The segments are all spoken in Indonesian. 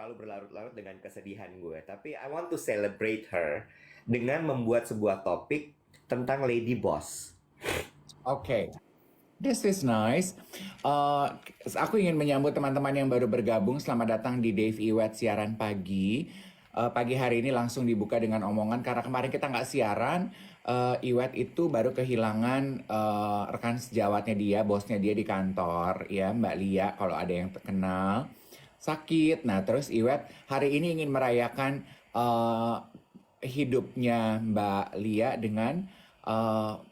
terlalu berlarut-larut dengan kesedihan gue. Tapi I want to celebrate her dengan membuat sebuah topik tentang Lady Boss. Oke, this is nice. Uh, aku ingin menyambut teman-teman yang baru bergabung. Selamat datang di Dave Iwet siaran pagi. Pagi hari ini langsung dibuka dengan omongan karena kemarin kita nggak siaran. Iwet itu baru kehilangan rekan sejawatnya dia, bosnya dia di kantor, ya Mbak Lia. Kalau ada yang terkenal sakit. Nah, terus Iwet hari ini ingin merayakan hidupnya Mbak Lia dengan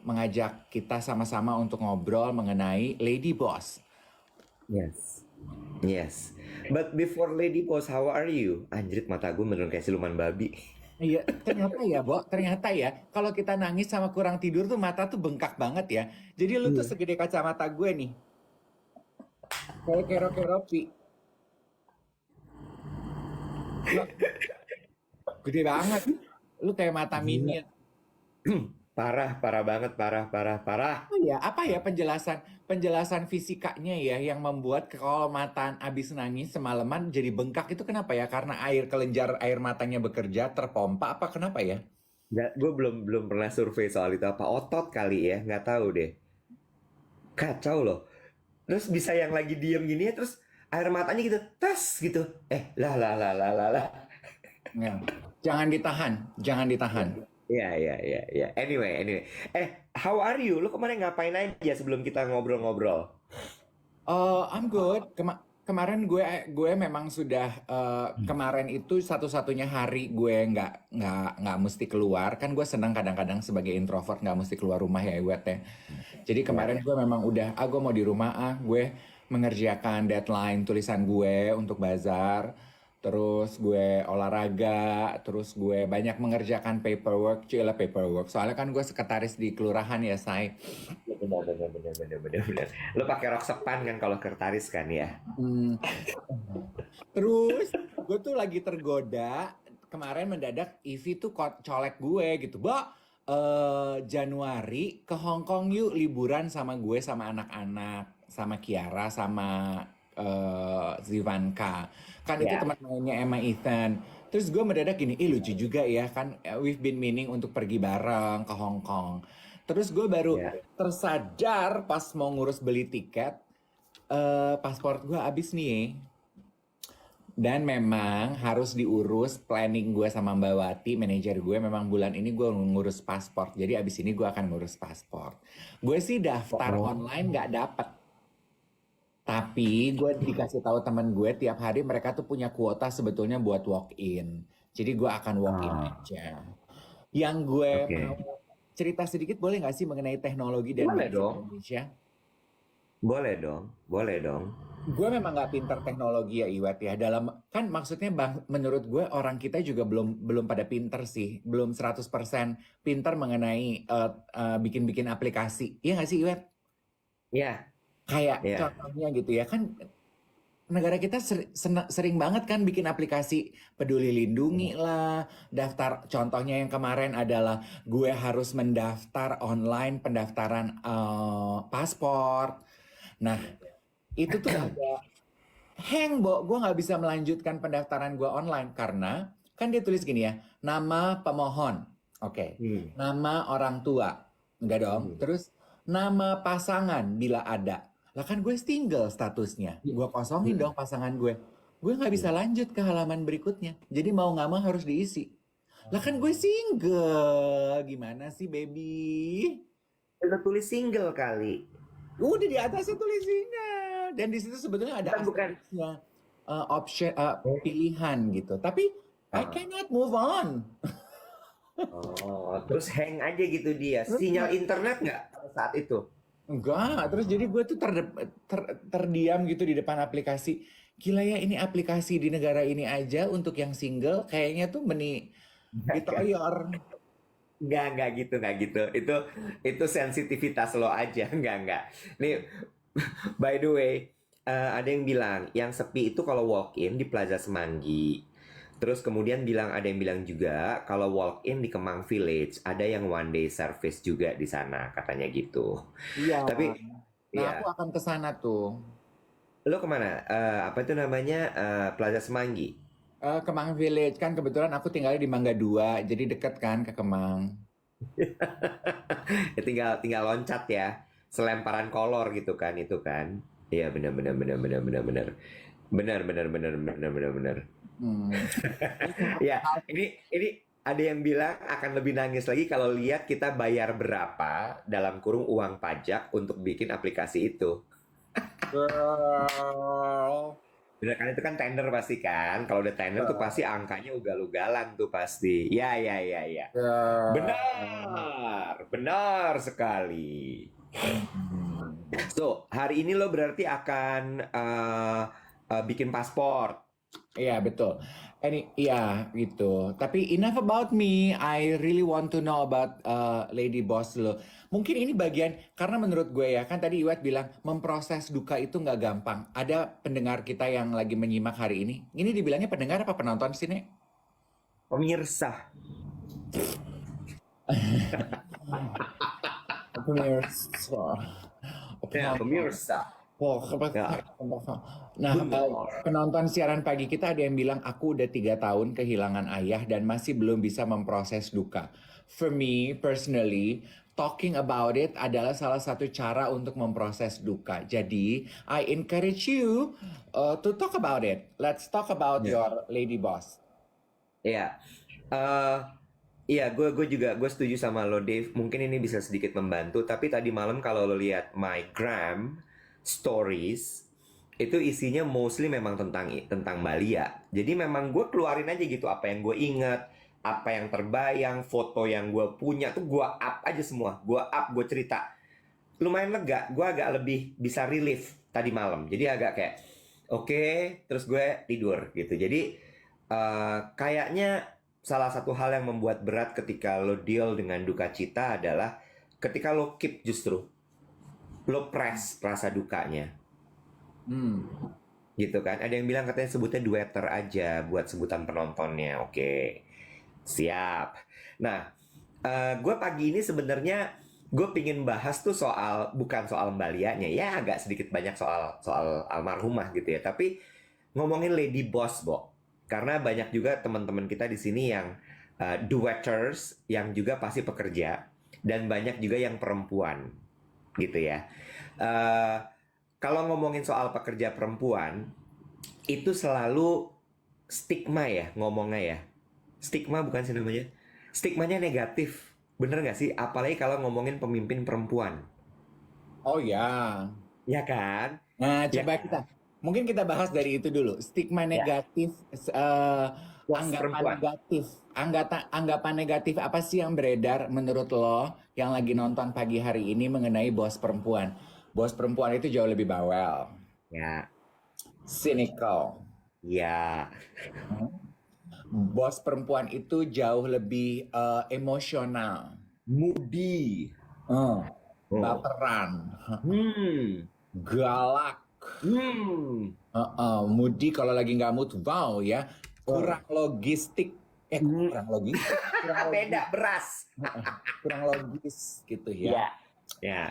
mengajak kita sama-sama untuk ngobrol mengenai Lady Boss. Yes. Yes. But before Lady Boss, how are you? Anjrit, mata gue beneran kayak siluman babi. Iya, ternyata ya, Bo, ternyata ya, kalau kita nangis sama kurang tidur tuh mata tuh bengkak banget ya. Jadi lu tuh Iya. segede kacamata gue nih, kayak keropi. Lu gede banget. Lu kayak mata Gila. minion. Parah, parah banget, parah, parah, parah. Apa ya penjelasan fisikanya ya yang membuat kalau mata abis nangis semalaman jadi bengkak itu kenapa ya? Karena kelenjar air matanya bekerja terpompa apa kenapa ya? Nggak, gue belum belum pernah survei soal itu apa otot kali ya, nggak tahu deh. Kacau loh. Terus bisa yang lagi diem gini ya, terus air matanya gitu, tas gitu. Lah lah lah lah lah lah. Ya. Jangan ditahan, jangan ditahan. Iya, iya, iya, iya. Anyway, anyway. How are you? Lu kemarin ngapain aja sebelum kita ngobrol-ngobrol? I'm good. Kemarin gue memang sudah kemarin itu satu-satunya hari gue nggak mesti keluar. Kan gue senang kadang-kadang sebagai introvert nggak mesti keluar rumah ya, Iwet ya. Jadi Ya. kemarin gue memang udah, gue mau di rumah gue mengerjakan deadline tulisan gue untuk bazar. Terus gue olahraga, terus gue banyak mengerjakan paperwork, cila paperwork. Soalnya kan gue sekretaris di kelurahan ya, Say. Benar, benar, benar, benar, benar, benar. Lu pakai rok sepan kan kalau kertaris kan ya? Hmm, Terus gue tuh lagi tergoda kemarin mendadak Ivy tuh colek gue gitu, Mbak. Januari ke Hong Kong yuk liburan sama gue sama anak-anak, sama Kiara, sama Zivanka. Kan itu Ya. teman mainnya Emma Ethan. Terus gue mendadak gini, lucu juga ya kan, we've been meaning untuk pergi bareng ke Hong Kong. Terus gue baru Ya. tersadar pas mau ngurus beli tiket, paspor gue habis nih. Dan memang harus diurus planning gue sama Mbak Wati, manajer gue. Memang bulan ini gue ngurus paspor. Jadi abis ini gue akan ngurus paspor. Gue sih daftar Oh. online nggak dapet. Tapi gue dikasih tahu teman gue tiap hari mereka tuh punya kuota sebetulnya buat walk-in. Jadi gue akan walk-in Ah, aja. Yang gue mau oke. cerita sedikit boleh nggak sih mengenai teknologi dan Boleh mindset dong. Indonesia? Boleh dong. Boleh dong. Gue memang nggak pinter teknologi ya Iwet ya. Dalam kan maksudnya menurut gue orang kita juga belum belum pada pinter sih, belum 100% pinter mengenai bikin-bikin aplikasi. Iya nggak sih Iwet? Ya, Kayak ya. contohnya gitu ya kan negara kita sering banget kan bikin aplikasi Peduli Lindungi lah, daftar contohnya yang kemarin adalah gue harus mendaftar online pendaftaran paspor. Nah, itu tuh agak Bo, gue nggak bisa melanjutkan pendaftaran gue online karena kan dia tulis gini ya, nama pemohon, oke, Hmm. nama orang tua, enggak dong, Hmm. terus nama pasangan bila ada, lah kan gue single statusnya, gue kosongin Hmm. dong pasangan gue nggak bisa Hmm. lanjut ke halaman berikutnya, jadi mau nggak mau harus diisi, lah kan gue single, gimana sih baby? Kita tulis single kali. Udah di atasnya tulisannya. Dan di situ sebetulnya ada Bukan, bukan. asterisknya, option, Oh. pilihan gitu. Tapi I Ah. cannot move on. Oh, terus hang aja gitu dia. Sinyal internet nggak pada saat itu? Enggak, terus jadi gue tuh terdiam gitu di depan aplikasi. Gila ya ini aplikasi di negara ini aja untuk yang single kayaknya tuh Nggak, ditoyor. nggak gitu, nggak gitu. Itu sensitivitas lo aja, nggak. Nih, by the way, ada yang bilang yang sepi itu kalau walk in di Plaza Semanggi. Terus kemudian ada yang bilang juga kalau walk in di Kemang Village ada yang one day service juga di sana katanya gitu. Iya. Tapi Nah aku ya, akan ke sana tuh. lo kemana? Apa itu namanya? Plaza Semanggi. Kemang Village kan kebetulan aku tinggalnya di Mangga 2, jadi deket kan ke Kemang. Ya, tinggal loncat ya. Selemparan kolor gitu kan itu kan. Iya benar benar benar benar benar benar. Benar benar benar benar benar benar. Hmm. Ya, ini ada yang bilang akan lebih nangis lagi kalau lihat kita bayar berapa dalam kurung uang pajak untuk bikin aplikasi itu. Girl. Bener kan itu kan tender pasti kan. Kalau udah tender tuh pasti angkanya ugal-ugalan tuh pasti. Ya ya ya ya. Girl. Benar, benar sekali. Hmm. So, hari ini lo berarti akan bikin paspor. Iya betul. Iya gitu. Tapi enough about me. I really want to know about Lady Boss lo. Mungkin ini bagian karena menurut gue ya kan tadi Iwet bilang memproses duka itu nggak gampang. Ada pendengar kita yang lagi menyimak hari ini. Ini dibilangnya pendengar apa penonton sih Nek? Pemirsa. Pemirsa. Ya, Penonton. pemirsa. Oh, Ya, nah, benar. penonton siaran pagi kita ada yang bilang aku udah 3 tahun kehilangan ayah dan masih belum bisa memproses duka. For me personally, talking about it adalah salah satu cara untuk memproses duka. Jadi, I encourage you to talk about it. Let's talk about Ya. your lady boss. Iya. Eh, iya, gue juga gue setuju sama lo, Dave. Mungkin ini bisa sedikit membantu, tapi tadi malam kalau lo lihat my gram stories itu isinya mostly memang tentang Balia. Jadi memang gue keluarin aja gitu apa yang gue ingat, apa yang terbayang, foto yang gue punya tuh gue up aja semua. Gue up, gue cerita. Lumayan lega, gue agak lebih bisa relief tadi malam. Jadi agak kayak oke, terus gue tidur gitu. Jadi kayaknya salah satu hal yang membuat berat ketika lo deal dengan duka cita adalah ketika lo keep justru lo press rasa dukanya Hmm. gitu kan. Ada yang bilang katanya sebutnya duetter aja buat sebutan penontonnya. Oke, siap. Nah, gue pagi ini sebenarnya gue pingin bahas tuh soal bukan soal Mbalianya ya, agak sedikit banyak soal soal almarhumah gitu ya, tapi ngomongin Lady Boss, Bo. Karena banyak juga teman-teman kita di sini yang duetters yang juga pasti pekerja dan banyak juga yang perempuan gitu ya. Eh, Kalau ngomongin soal pekerja perempuan itu selalu stigma ya ngomongnya ya. Stigma bukan sih namanya. Stigmanya negatif. Bener nggak sih? Apalagi kalau ngomongin pemimpin perempuan. Oh ya. Ya kan? Nah, Ya coba kan? mungkin kita bahas dari itu dulu. Stigma Ya. negatif, Bos anggapan perempuan. negatif, anggapan negatif apa sih yang beredar menurut lo yang lagi nonton pagi hari ini mengenai bos perempuan? Bos perempuan itu jauh lebih bawel, Ya. cynical. Ya. Bos perempuan itu jauh lebih emosional, Moody. eh, Oh. baperan, Hmm. galak. Hmm. Moody kalau lagi nggak mood, wow ya, kurang logistik, Hmm. kurang logistik, Beda beras. kurang logis gitu ya. Ya. Ya.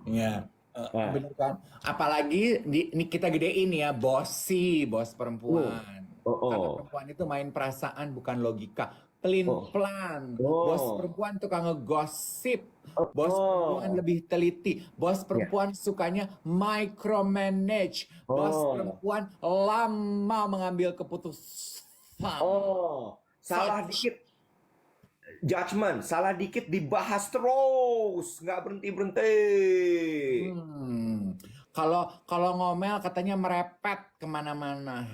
Ya, Nah. bener kan? Apalagi ini kita gedein ya, bossy, bos perempuan. Oh. Karena Oh. perempuan itu main perasaan bukan logika. Oh. Pelin-pelan. Bos Oh. perempuan tukang ngegosip. Oh. Bos perempuan Oh. lebih teliti. Bos Ya. perempuan sukanya micromanage. Bos Oh. perempuan lama mengambil keputusan. Oh. Salah dikit judgment, salah dikit dibahas terus, nggak berhenti berhenti. Kalau ngomel katanya merepet kemana-mana.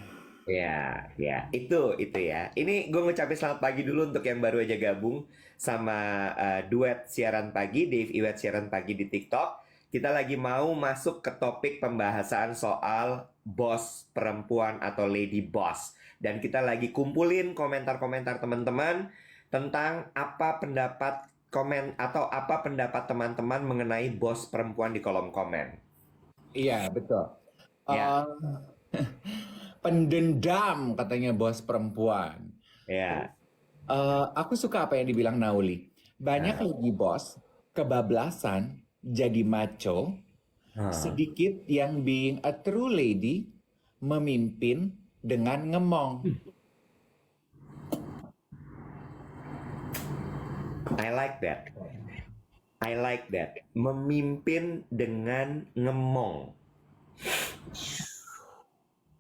Ya, ya, itu ya. Ini gue ngucapin selamat pagi dulu untuk yang baru aja gabung sama duet siaran pagi, Dave Iwet siaran pagi di TikTok. Kita lagi mau masuk ke topik pembahasan soal bos perempuan atau lady boss. Dan kita lagi kumpulin komentar-komentar teman-teman tentang apa pendapat komen atau apa pendapat teman-teman mengenai bos perempuan di kolom komen. Iya, betul. Ya, Pendendam katanya bos perempuan. ya. Aku suka apa yang dibilang Nauli. Banyak Nah, lagi bos kebablasan jadi macho, sedikit yang being a true lady memimpin dengan ngemong. I like that. I like that. Memimpin dengan ngemong.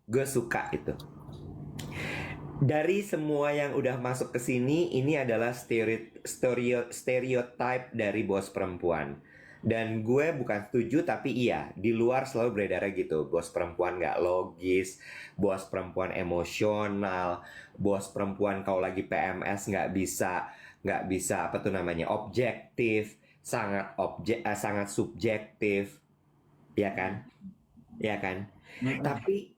Gue suka itu. Dari semua yang udah masuk ke sini, ini adalah stereotype dari bos perempuan. Dan gue bukan setuju, tapi iya, di luar selalu beredarnya gitu. Bos perempuan nggak logis, bos perempuan emosional, bos perempuan kalau lagi PMS nggak bisa apa tuh namanya objektif, sangat subjektif, ya kan? Ya kan? Mm-mm. Tapi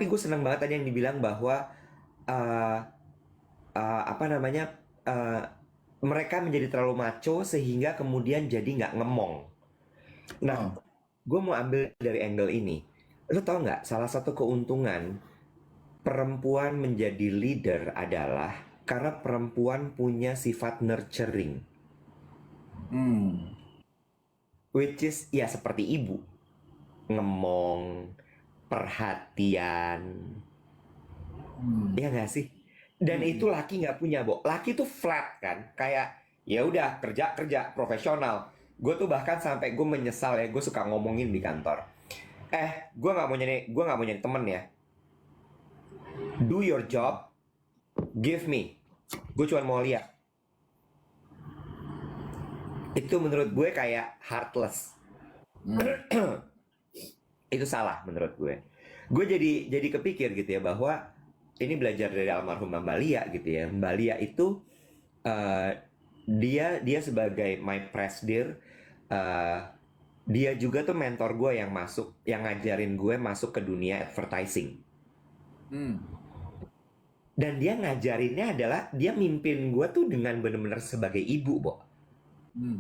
gue senang banget tadi yang dibilang bahwa eh, apa namanya eh, mereka menjadi terlalu maco sehingga kemudian jadi nggak ngemong. Nah, Oh. gue mau ambil dari angle ini. Lo tau nggak salah satu keuntungan perempuan menjadi leader adalah karena perempuan punya sifat nurturing, Hmm. which is ya seperti ibu, ngemong, perhatian, Hmm. ya nggak sih? Dan itu Mm-mm. laki nggak punya, Bo. Laki tuh flat kan, kayak ya udah kerja kerja profesional. Gue tuh bahkan sampai gue menyesal ya, gue suka ngomongin di kantor. Gue nggak mau jadi temen ya. Do your job, give me. Gue cuma mau lihat. Itu menurut gue kayak heartless. Hmm. Itu salah menurut gue. Gue jadi kepikir gitu ya bahwa ini belajar dari almarhum Mbak Lia gitu ya. Mbak Lia itu eh, dia sebagai my presdir, eh, dia juga tuh mentor gue yang ngajarin gue masuk ke dunia advertising. Hmm. Dan dia ngajarinnya adalah dia mimpin gue tuh dengan bener-bener sebagai ibu, Bo. Hmm.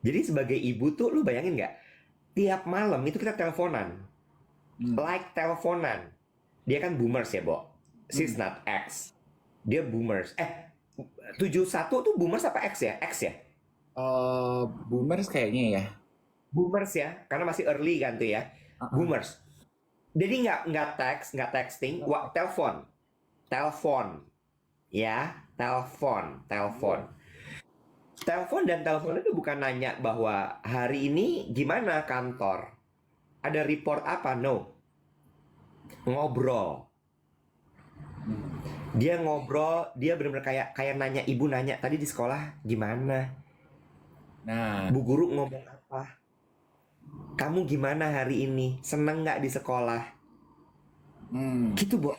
Jadi sebagai ibu tuh lu bayangin nggak? Tiap malam itu kita teleponan, Hmm. like teleponan. Dia kan boomers ya, Bo. She's Hmm. not X. Dia boomers. 71 tuh boomers apa X ya? X ya? Boomers kayaknya ya. Boomers ya, karena masih early kan tuh ya. Uh-uh. Boomers. Jadi nggak texting, telepon, telepon, ya, telepon dan telepon itu bukan nanya bahwa hari ini gimana kantor, ada report apa, no, ngobrol. Hmm. Dia ngobrol, dia benar-benar kayak nanya, ibu nanya tadi di sekolah gimana, Nah, bu guru ngomong apa, kamu gimana hari ini, seneng nggak di sekolah, hmm. gitu, Bo.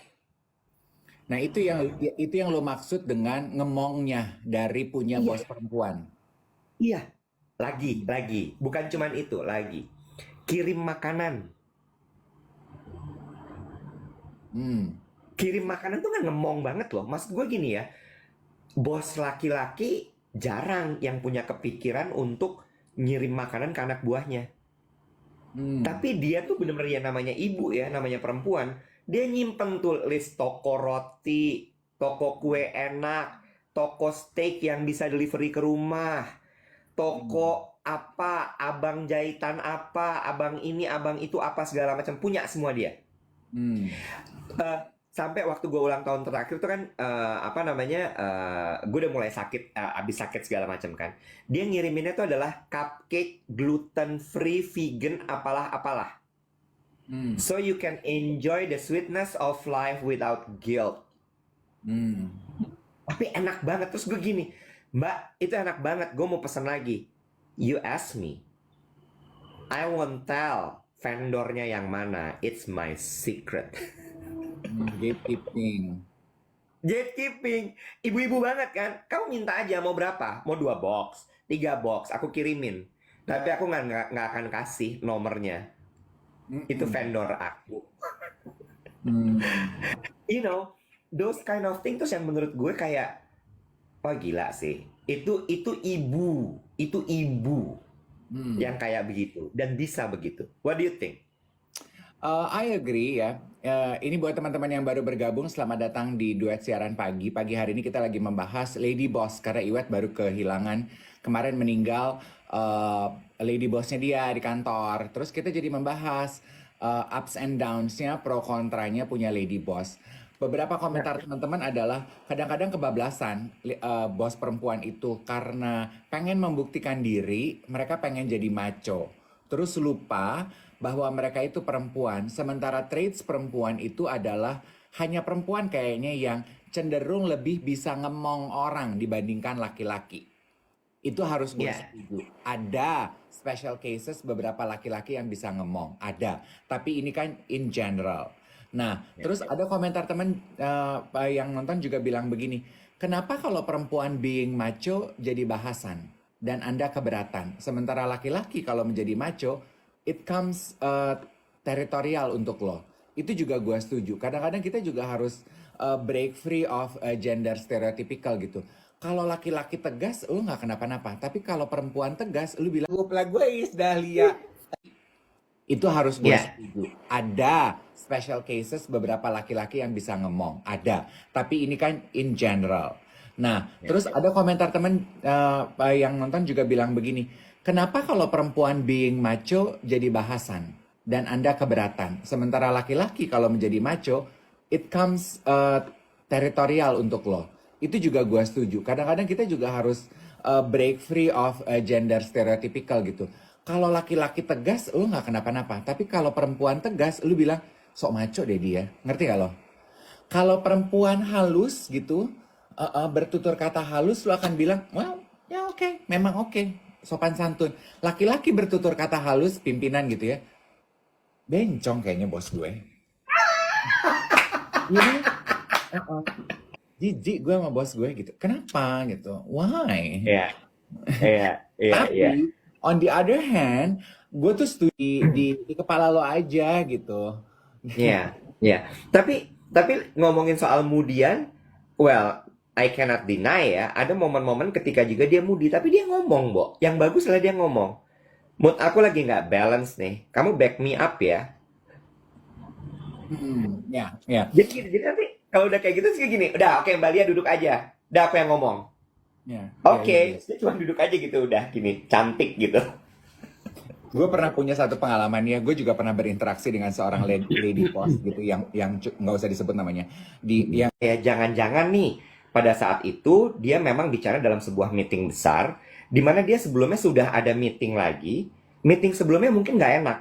Nah itu yang lo maksud dengan ngemongnya dari punya bos Iya, perempuan. iya. Lagi, bukan cuman itu, lagi kirim makanan. Hmm. Kirim makanan tuh kan ngemong banget loh. Maksud gue gini ya, bos laki-laki jarang yang punya kepikiran untuk ngirim makanan ke anak buahnya. Hmm. Tapi dia tuh bener-bener ya namanya ibu ya, namanya perempuan. Dia nyimpen tuh list toko roti, toko kue enak, toko steak yang bisa delivery ke rumah, Hmm. toko apa, abang jahitan apa, abang ini, abang itu apa segala macam punya semua dia. Hmm. Eh, Sampai waktu gue ulang tahun terakhir tuh kan apa namanya gue udah mulai sakit, abis sakit segala macam kan. Dia ngiriminnya tuh adalah cupcake gluten free vegan apalah apalah. Hmm. So you can enjoy the sweetness of life without guilt. Hmm. Tapi enak banget. Terus gue gini, Mbak, itu enak banget. Gue mau pesen lagi. You ask me, I won't tell vendornya yang mana. It's my secret. Gatekeeping. Gatekeeping. Ibu-ibu banget kan. Kamu minta aja mau berapa? Mau 2 box, 3 box. Aku kirimin. Tapi aku nggak akan kasih nomornya. Itu Mm-mm. vendor aku. Hmm. You know, those kind of things yang menurut gue kayak, wah gila sih. Itu ibu. Itu ibu Hmm. yang kayak begitu. Dan bisa begitu. What do you think? I agree ya. Ini buat teman-teman yang baru bergabung, selamat datang di Duet Siaran Pagi. Pagi hari ini kita lagi membahas Lady Boss karena Iwet baru kehilangan kemarin meninggal Lady Bossnya dia di kantor. Terus kita jadi membahas ups and downs-nya, pro kontranya punya lady boss. Beberapa komentar teman-teman adalah kadang-kadang kebablasan bos perempuan itu karena pengen membuktikan diri, mereka pengen jadi macho. Terus lupa bahwa mereka itu perempuan, sementara traits perempuan itu adalah hanya perempuan kayaknya yang cenderung lebih bisa ngemong orang dibandingkan laki-laki. Itu harus gue Ya. setuju. Ada special cases beberapa laki-laki yang bisa ngemong, ada. Tapi ini kan in general. Nah, Ya. terus ada komentar teman yang nonton juga bilang begini, kenapa kalau perempuan being macho jadi bahasan dan Anda keberatan? Sementara laki-laki kalau menjadi macho, it comes teritorial untuk lo. Itu juga gue setuju. Kadang-kadang kita juga harus break free of gender stereotypical gitu. Kalau laki-laki tegas, lu nggak kenapa-napa. Tapi kalau perempuan tegas, lu bilang, gue gue is Dahlia. Itu harus gue Ya. setuju. Ada special cases beberapa laki-laki yang bisa ngemong. Ada. Tapi ini kan in general. Nah, Ya. terus ada komentar temen yang nonton juga bilang begini. Kenapa kalau perempuan being macho jadi bahasan? Dan Anda keberatan. Sementara laki-laki kalau menjadi macho, it comes teritorial untuk lo. Itu juga gue setuju. Kadang-kadang kita juga harus break free of gender stereotypical gitu. Kalau laki-laki tegas, lu nggak kenapa-napa. Tapi kalau perempuan tegas, lu bilang, sok maco deh dia. Ngerti gak lo? Kalau perempuan halus gitu, bertutur kata halus, lu akan bilang, well, ya oke, memang oke. Sopan santun. Laki-laki bertutur kata halus, pimpinan gitu ya. Bencong kayaknya bos gue. Iya, jijik gue sama bos gue gitu. Kenapa gitu? Why? Iya. Iya. Iya. Iya. Tapi on the other hand, gue tuh setuju di kepala lo aja gitu. Iya. Iya. Tapi ngomongin soal moodian, well, I cannot deny ya, ada momen-momen ketika juga dia moody, tapi dia ngomong, Bo. Yang bagus adalah dia ngomong. Mood aku lagi nggak balance nih. Kamu back me up ya. Ya, ya, Jadi nanti kalau udah kayak gitu sih gini, udah oke Mbak Lia duduk aja. Udah aku yang ngomong. ya, ya, Oke, ya. dia cuma duduk aja gitu udah gini, cantik gitu. Gue pernah punya satu pengalaman ya. Gue juga pernah berinteraksi dengan seorang lady boss gitu, yang nggak usah disebut namanya. Yang Ya jangan-jangan nih pada saat itu dia memang bicara dalam sebuah meeting besar di mana dia sebelumnya sudah ada meeting lagi. Meeting sebelumnya mungkin nggak enak.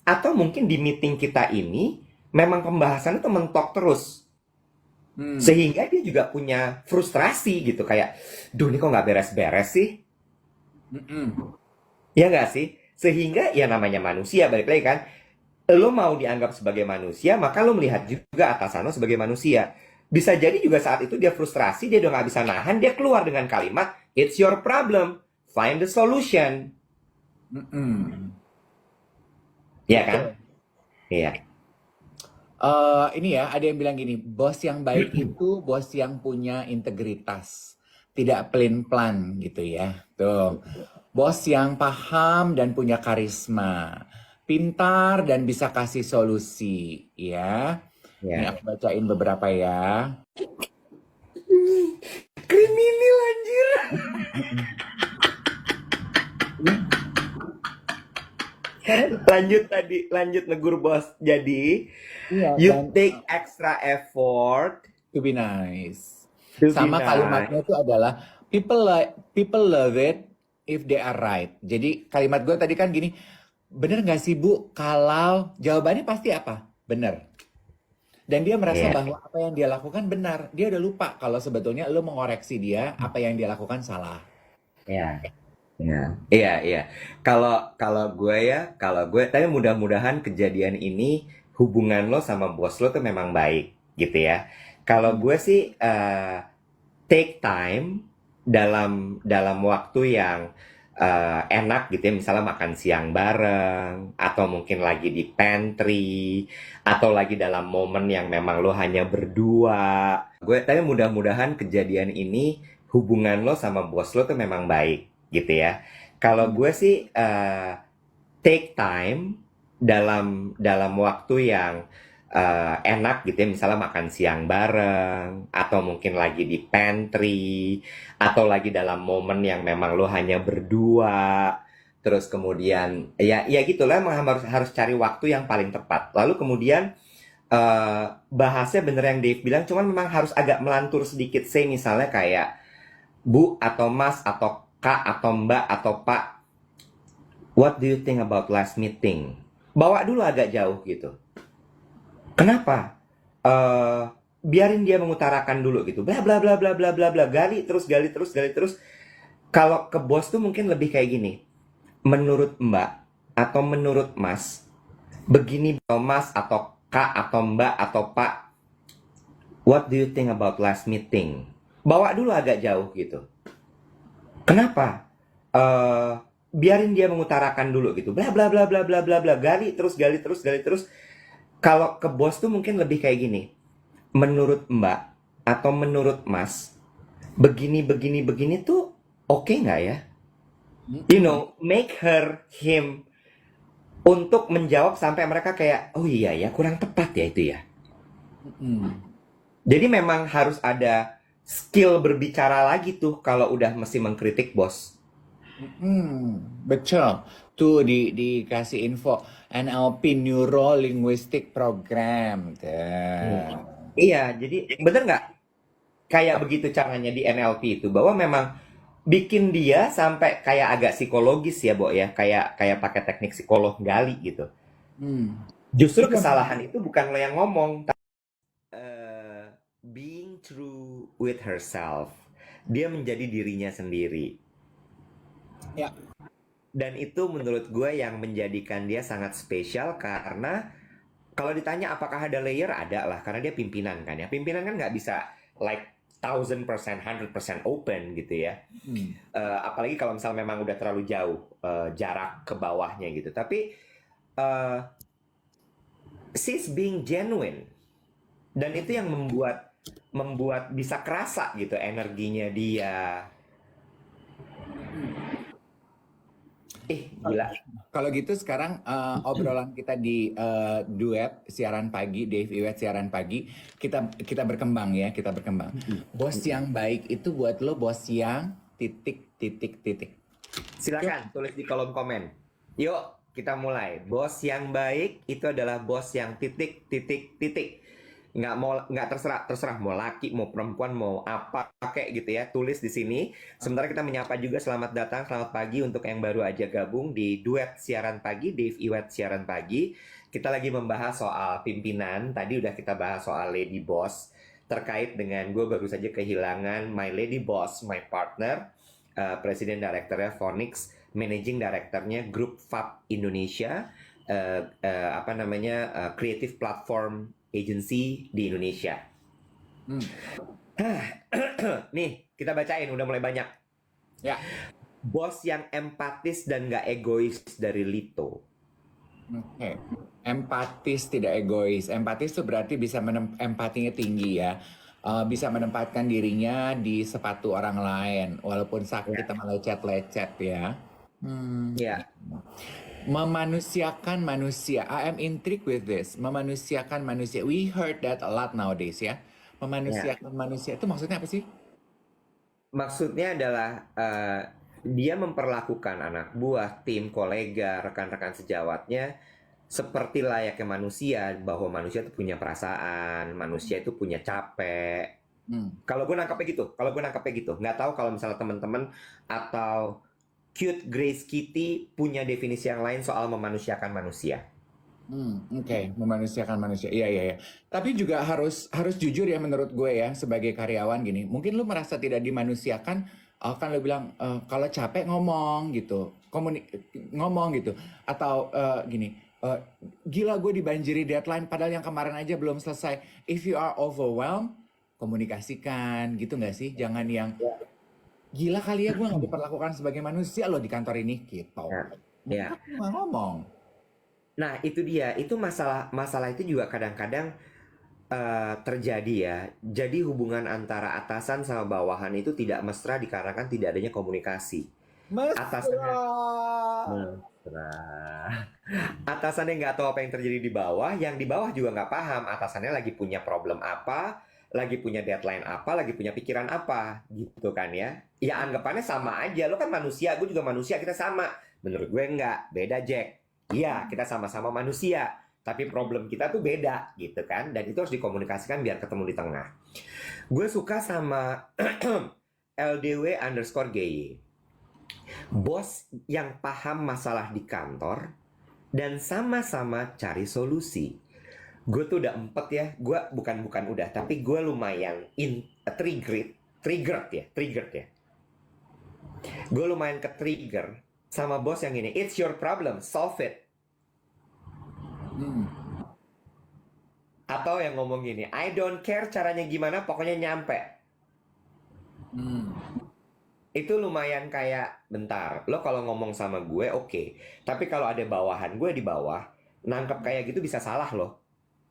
Atau mungkin di meeting kita ini memang pembahasannya tuh mentok terus. Sehingga dia juga punya frustrasi gitu kayak, duh ini kok nggak beres-beres sih? Ya nggak sih? Sehingga ya namanya manusia, balik lagi kan, lo mau dianggap sebagai manusia, maka lo melihat juga atasan lo sebagai manusia. Bisa jadi juga saat itu dia frustrasi, dia udah nggak bisa nahan, dia keluar dengan kalimat, it's your problem, find the solution. Iya kan? Iya. Ini ya, ada yang bilang gini, bos yang baik itu bos yang punya integritas, tidak pelin-pelan gitu ya. Tuh, bos yang paham dan punya karisma, pintar dan bisa kasih solusi, ya. Ini Ya. aku bacain beberapa ya. Kriminal anjir. lanjut negur bos. Jadi, Iya, you dan take extra effort to be nice. to be Sama nice. kalimatnya itu adalah people love it if they are right. Jadi kalimat gue tadi kan gini, bener nggak sih Bu? Kalau jawabannya pasti apa? Bener. Dan dia merasa Iya. bahwa apa yang dia lakukan benar. Dia udah lupa kalau sebetulnya lo mengoreksi dia apa yang dia lakukan salah. Iya. Iya. Iya, iya. Kalau gue tapi mudah-mudahan kejadian ini hubungan lo sama bos lo tuh memang baik gitu ya. Kalau gue sih take time dalam waktu yang enak gitu ya, misalnya makan siang bareng atau mungkin lagi di pantry atau lagi dalam momen yang memang lo hanya berdua. Tapi mudah-mudahan kejadian ini hubungan lo sama bos lo tuh memang baik gitu ya. Kalau gue sih take time dalam waktu yang enak gitu ya, misalnya makan siang bareng atau mungkin lagi di pantry atau lagi dalam momen yang memang lo hanya berdua. terus kemudian ya gitulah, emang harus cari waktu yang paling tepat. Lalu kemudian bahasnya bener yang Dave bilang, cuman memang harus agak melantur sedikit, say misalnya kayak Bu atau Mas atau Kak atau Mbak atau Pak, what do you think about last meeting? Bawa dulu agak jauh gitu. Kenapa? Biarin dia mengutarakan dulu gitu. Bla bla bla bla bla bla bla. Gali terus, gali terus, gali terus. Kalau ke bos tuh mungkin lebih kayak gini. Menurut Mbak atau menurut Mas, begini Mas atau Kak atau Mbak atau Pak, what do you think about last meeting? Bawa dulu agak jauh gitu. Kenapa? eh Biarin dia mengutarakan dulu gitu. Bla bla bla bla bla bla bla. Gali terus, gali terus, gali terus. Kalau ke bos tuh mungkin lebih kayak gini. Menurut Mbak atau menurut Mas, begini begini begini tuh oke nggak ya? You know, make him untuk menjawab sampai mereka kayak, oh iya ya, kurang tepat ya itu ya. Jadi memang harus ada skill berbicara lagi tuh kalau udah mesti mengkritik bos. Betul. Tuh dikasih info NLP Neuro Linguistic Program. Iya, jadi bener nggak? Kayak begitu caranya di NLP itu, bahwa memang bikin dia sampai kayak agak psikologis ya, Bo ya, kayak pakai teknik psikolog gali gitu. Justru kesalahan itu bukan lo yang ngomong, being true with herself. Dia menjadi dirinya sendiri. Ya. Dan itu menurut gue yang menjadikan dia sangat spesial, karena kalau ditanya apakah ada layer, ada lah, karena dia pimpinan kan ya. Pimpinan kan nggak bisa like 1000%, 100% open gitu ya. Apalagi kalau misalnya memang udah terlalu jauh jarak ke bawahnya gitu. Tapi she's being genuine, dan itu yang membuat bisa kerasa gitu energinya dia. Gila. Kalau gitu sekarang obrolan kita di duet siaran pagi, Dave Iwet siaran pagi, kita berkembang ya, kita berkembang. Bos yang baik itu buat lo bos yang titik titik titik. Silakan tulis di kolom komen. Yuk, kita mulai. Bos yang baik itu adalah bos yang titik titik titik. Nggak terserah mau laki mau perempuan mau apa kayak gitu ya, tulis di sini. Sementara kita menyapa juga selamat datang, selamat pagi untuk yang baru aja gabung di duet siaran pagi, Dave Iwet siaran pagi. Kita lagi membahas soal pimpinan. Tadi udah kita bahas soal lady boss, terkait dengan gue baru saja kehilangan my lady boss, my partner, presiden direkturnya Phoenix, managing direkturnya Grup Fab Indonesia, creative platform agency di Indonesia. Nih, kita bacain, udah mulai banyak. Ya. Bos yang empatis dan gak egois dari Lito. Oke. Empatis tidak egois. Empatis itu berarti bisa empatinya tinggi ya. Bisa menempatkan dirinya di sepatu orang lain walaupun sakit sama lecet-lecet ya. Ya. Memanusiakan manusia. I am intrigued with this. Memanusiakan manusia. We heard that a lot nowadays ya. Memanusiakan manusia itu maksudnya apa sih? Maksudnya adalah dia memperlakukan anak buah, tim, kolega, rekan-rekan sejawatnya seperti layaknya manusia, bahwa manusia itu punya perasaan, manusia itu punya capek. Kalau gue nangkapnya gitu. Nggak tahu kalau misalnya teman-teman atau Cute Grace Kitty punya definisi yang lain soal memanusiakan manusia. Oke, memanusiakan manusia. Iya. Tapi juga harus jujur ya menurut gue ya sebagai karyawan gini. Mungkin lu merasa tidak dimanusiakan, kan lu bilang kalau capek ngomong gitu, ngomong gitu, atau gini. Gila gue dibanjiri deadline padahal yang kemarin aja belum selesai. If you are overwhelmed, komunikasikan gitu nggak sih? Jangan yang gila kali ya gue nggak diperlakukan sebagai manusia loh di kantor ini gitu. Ya. Nggak ngomong. Nah, itu dia. Itu masalah itu juga kadang-kadang terjadi ya. Jadi hubungan antara atasan sama bawahan itu tidak mesra dikarenakan tidak adanya komunikasi. Atasannya nggak tahu apa yang terjadi di bawah, yang di bawah juga nggak paham atasannya lagi punya problem apa, lagi punya deadline apa, lagi punya pikiran apa, gitu kan ya. Ya anggapannya sama aja, lo kan manusia, gue juga manusia, kita sama. Menurut gue enggak, beda Jack. Iya, kita sama-sama manusia, tapi problem kita tuh beda, gitu kan. Dan itu harus dikomunikasikan biar ketemu di tengah. Gue suka sama LDW_GY. Bos yang paham masalah di kantor dan sama-sama cari solusi. Gue tuh udah empet ya, gue bukan udah, tapi gue lumayan triggered ya. Gue lumayan ke trigger sama bos yang ini, it's your problem, solve it. Hmm. Atau yang ngomong gini, I don't care caranya gimana, pokoknya nyampe. Hmm. Itu lumayan kayak, bentar, lo kalau ngomong sama gue oke, tapi kalau ada bawahan gue di bawah, nangkep kayak gitu bisa salah loh.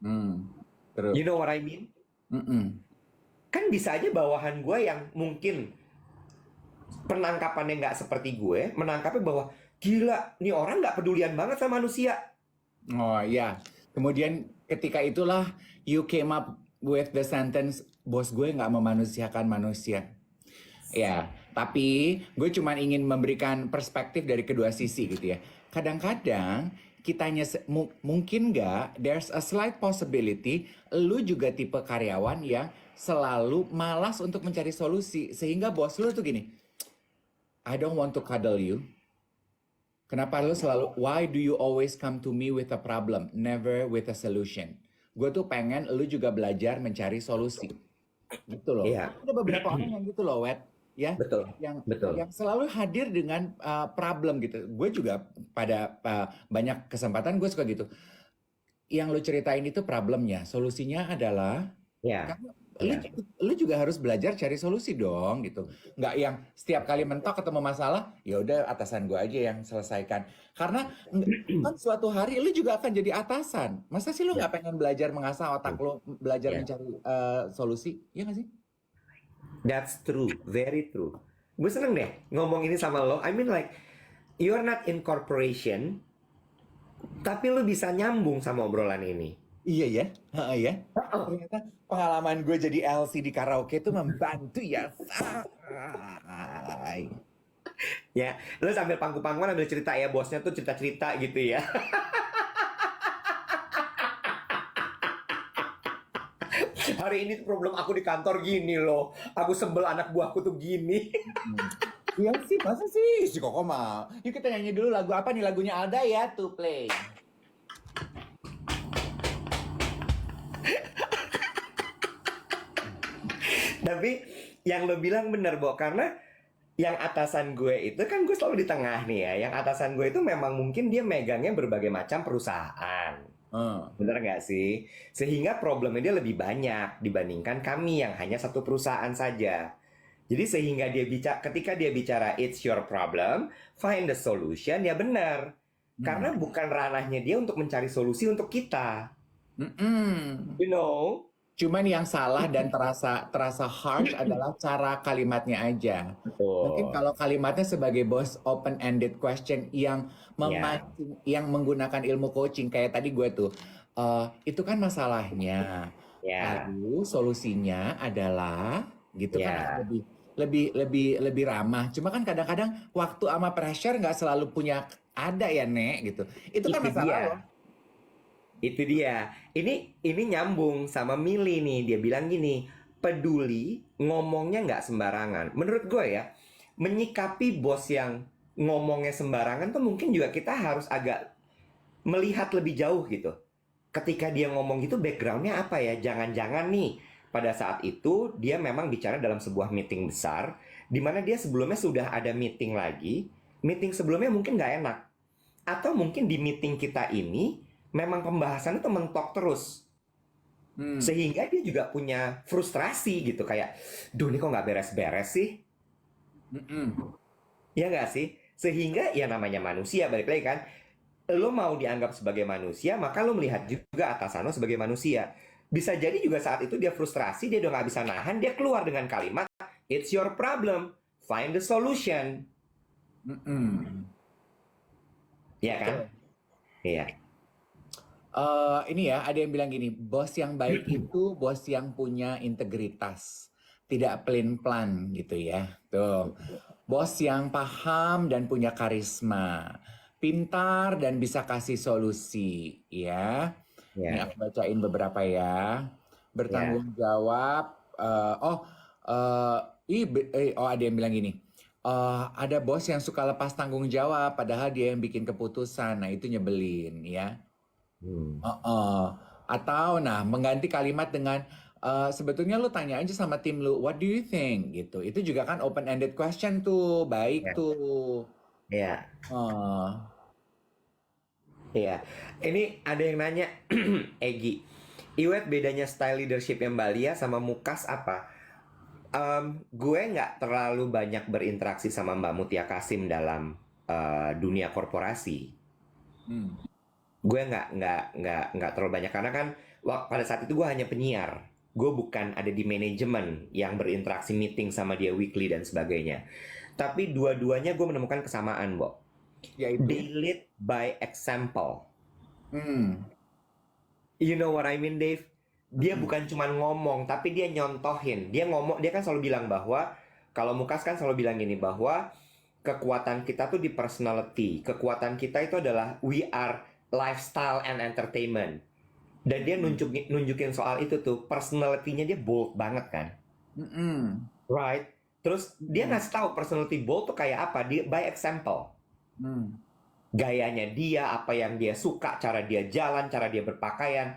Hmm. Terus. You know what I mean? Mm-mm. Kan bisa aja bawahan gue yang mungkin penangkapannya nggak seperti gue, menangkapnya bahwa gila, nih orang nggak pedulian banget sama manusia. Oh ya, kemudian ketika itulah you came up with the sentence, bos gue nggak memanusiakan manusia. Ya, tapi gue cuma ingin memberikan perspektif dari kedua sisi gitu ya. Kadang-kadang mungkin nggak, there's a slight possibility, lu juga tipe karyawan yang selalu malas untuk mencari solusi. Sehingga bos lu tuh gini, I don't want to cuddle you. Kenapa lu selalu, why do you always come to me with a problem, never with a solution? Gue tuh pengen lu juga belajar mencari solusi. Gitu loh. Iya, Ada beberapa orang yang gitu loh, Wet. Ya, betul, betul. yang selalu hadir dengan problem gitu. Gue juga pada banyak kesempatan gue suka gitu. Yang lu ceritain itu problemnya, solusinya adalah Ya, kamu ya. lu juga harus belajar cari solusi dong gitu. Nggak yang setiap kali mentok ketemu masalah, ya udah atasan gue aja yang selesaikan. Karena kan suatu hari lu juga akan jadi atasan. Masa sih lu Ya. nggak pengen belajar mengasah otak lu, belajar Ya. mencari solusi? Iya nggak sih? That's true, very true. Gue seneng deh ngomong ini sama lo. I mean like, you're not in corporation, tapi lo bisa nyambung sama obrolan ini. Iya ya, heeh ya. Ternyata pengalaman gue jadi LC di karaoke itu membantu ya. Say. Ya, lo sambil pangku-pangkuan ambil cerita ya, bosnya tuh cerita-cerita gitu ya. Hari ini problem aku di kantor gini loh. Aku sebel anak buahku tuh gini. Iya sih, masa sih? Si Koko mau. Yuk kita nyanyi dulu lagu apa nih? Lagunya Alda ya, to play. Tapi yang lo bilang bener, Bo, karena yang atasan gue itu kan gue selalu di tengah nih ya. Yang atasan gue itu memang mungkin dia megangnya berbagai macam perusahaan. Bener nggak sih? Sehingga problemnya dia lebih banyak dibandingkan kami yang hanya satu perusahaan saja. Jadi sehingga ketika dia bicara it's your problem, find the solution, ya benar. Karena bukan ranahnya dia untuk mencari solusi untuk kita. You know? Cuman yang salah dan terasa harsh adalah cara kalimatnya aja. Mungkin Betul. kalau kalimatnya sebagai bos open-ended question yang memancing, yang menggunakan ilmu coaching kayak tadi gue tuh, itu kan masalahnya. Ya. Lalu solusinya adalah gitu Ya. kan lebih ramah. Cuma kan kadang-kadang waktu sama pressure nggak selalu punya ada ya Nek gitu. Itu kan Itu masalah dia. lo. Itu dia. Ini nyambung sama Mili nih. Dia bilang gini, peduli ngomongnya nggak sembarangan. Menurut gue ya, menyikapi bos yang ngomongnya sembarangan tuh mungkin juga kita harus agak melihat lebih jauh gitu. Ketika dia ngomong gitu backgroundnya apa ya? Jangan-jangan nih pada saat itu dia memang bicara dalam sebuah meeting besar, di mana dia sebelumnya sudah ada meeting lagi. Meeting sebelumnya mungkin nggak enak. Atau mungkin di meeting kita ini memang pembahasannya tuh mentok terus. Sehingga dia juga punya frustrasi gitu. Kayak, duh ini kok nggak beres-beres sih? Ya nggak sih? Sehingga ya namanya manusia, balik lagi kan. Lo mau dianggap sebagai manusia, maka lo melihat juga atasan lo sebagai manusia. Bisa jadi juga saat itu dia frustrasi, dia udah nggak bisa nahan, dia keluar dengan kalimat, it's your problem, find the solution. Iya kan? Iya. Ini ya, ada yang bilang gini, bos yang baik itu bos yang punya integritas, tidak pelin-pelan gitu ya. Tuh, bos yang paham dan punya karisma, pintar dan bisa kasih solusi, ya. Ini Ya, aku bacain beberapa ya. ya. Bertanggung jawab. Oh, ada yang bilang gini. Ada bos yang suka lepas tanggung jawab, padahal dia yang bikin keputusan. Nah, itu nyebelin ya. Hmm. Heeh. Atau nah mengganti kalimat dengan sebetulnya lu tanya aja sama tim lu, what do you think gitu. Itu juga kan open ended question tuh, baik Ya, tuh. ya, Eh, ya. Ini ada yang nanya, Egi, Iwet bedanya style leadership yang Mbak Lia sama Mukas apa? Gue nggak terlalu banyak berinteraksi sama Mbak Mutia Kasim dalam dunia korporasi. hmm, Gue nggak terlalu banyak karena kan pada saat itu gue hanya penyiar. Gue bukan ada di manajemen yang berinteraksi meeting sama dia weekly dan sebagainya. Tapi dua-duanya gue menemukan kesamaan, Bo. yaitu, They lead by example. hmm, You know what I mean, Dave? Dia mm-mm, bukan cuma ngomong, tapi dia nyontohin. Dia ngomong, dia kan selalu bilang bahwa kalau Mukas kan selalu bilang gini bahwa kekuatan kita tuh di personality. Kekuatan kita itu adalah we are lifestyle and entertainment. Dan dia nunjukin soal itu tuh personality-nya dia bold banget kan. mm-mm, Right? Terus dia mm-mm, ngasih tahu personality bold tuh kayak apa? Dia by example. mm. Gayanya dia, apa yang dia suka, cara dia jalan, cara dia berpakaian.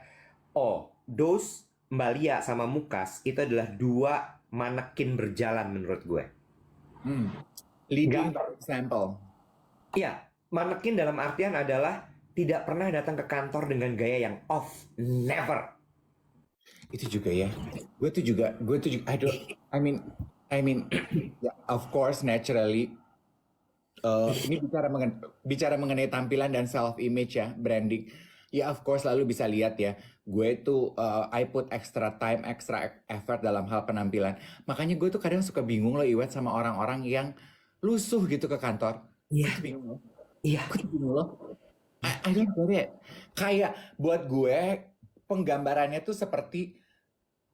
Oh, those Mbak Lia sama Mukas itu adalah dua manekin berjalan menurut gue. Hmm. Leading Nggak, by example. iya, manekin dalam artian adalah tidak pernah datang ke kantor dengan gaya yang off. Never. Itu juga ya. Gue tuh juga, I mean, ya, of course, naturally, ini bicara mengenai tampilan dan self image ya, branding. Ya of course lalu bisa lihat ya, gue tuh I put extra time, extra effort dalam hal penampilan. Makanya gue tuh kadang suka bingung loh Iwet sama orang-orang yang lusuh gitu ke kantor. Iya, Gue tuh bingung loh. iya. Gue tuh bingung loh. I don't get it. Kayak buat gue penggambarannya tuh seperti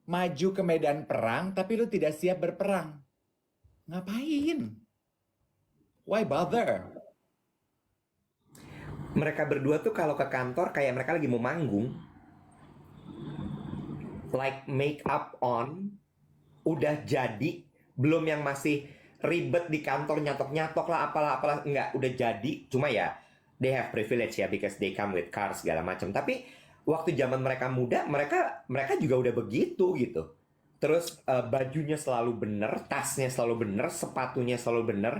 maju ke medan perang tapi lu tidak siap berperang. Ngapain? Why bother? Mereka berdua tuh kalau ke kantor kayak mereka lagi mau manggung. Like make up on, udah jadi, belum yang masih ribet di kantor nyatok-nyatok lah apalah enggak, udah jadi. Cuma ya they have privilege ya because they come with cars segala macam. Tapi waktu zaman mereka muda, mereka mereka juga udah begitu gitu. Terus bajunya selalu bener, tasnya selalu bener, sepatunya selalu bener,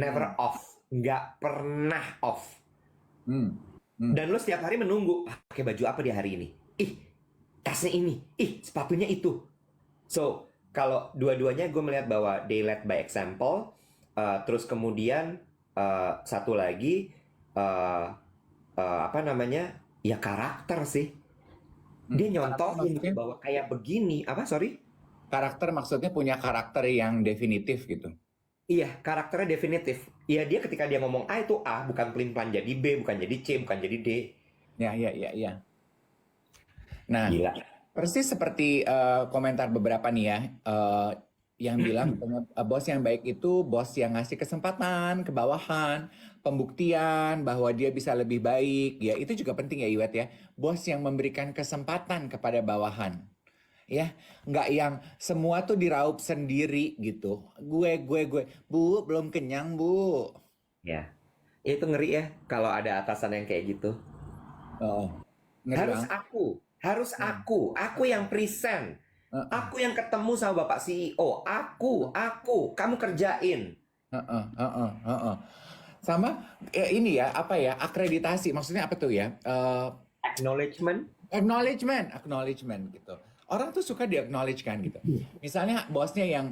Hmm, never off, nggak pernah off. hmm, hmm. Dan lo setiap hari menunggu, pakai baju apa di hari ini? Ih, tasnya ini. Ih, sepatunya itu. So, kalau dua-duanya gue melihat bahwa they led by example. Terus kemudian satu lagi uh, apa namanya? Ya karakter sih. Hmm. Dia Karakter nyontohin gitu maksudnya, bahwa kayak begini. Apa? Sorry? karakter maksudnya punya karakter yang definitif gitu. Iya, karakternya definitif. Iya, dia ketika dia ngomong A itu A, bukan pelin-pelan jadi B, bukan jadi C, bukan jadi D. Ya, ya, ya, ya. Nah, Gila. persis seperti komentar beberapa nih ya, yang bilang bos yang baik itu bos yang ngasih kesempatan ke bawahan, pembuktian bahwa dia bisa lebih baik. Ya, itu juga penting ya Iwet ya. Bos yang memberikan kesempatan kepada bawahan. Ya, nggak yang semua tuh diraup sendiri gitu. Gue. Bu, belum kenyang, Bu. Ya. Itu ngeri ya kalau ada atasan yang kayak gitu. Oh, ngeri Harus banget. aku, harus Hmm. aku yang present. Heeh, Aku yang ketemu sama Bapak CEO. Kamu kerjain. heeh, heeh, heeh. Sama ini ya, apa ya, akreditasi. Maksudnya apa tuh ya? Acknowledgement. Acknowledgement gitu. Orang tuh suka di-acknowledge kan gitu. Misalnya bosnya yang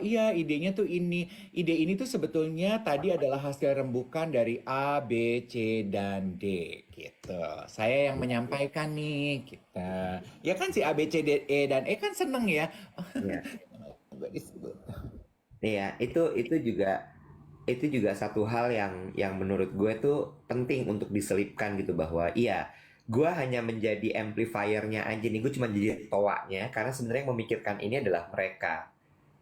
iya idenya tuh ide ini tuh sebetulnya tadi adalah hasil rembukan dari A, B, C, dan D gitu. Saya yang menyampaikan nih kita. Ya kan si A, B, C, D, E, dan E kan seneng ya. Iya, Gak disebut. iya, itu juga satu hal yang menurut gue tuh penting untuk diselipkan gitu bahwa iya, gue hanya menjadi amplifiernya aja nih, gue cuma jadi toanya, karena sebenarnya yang memikirkan ini adalah mereka.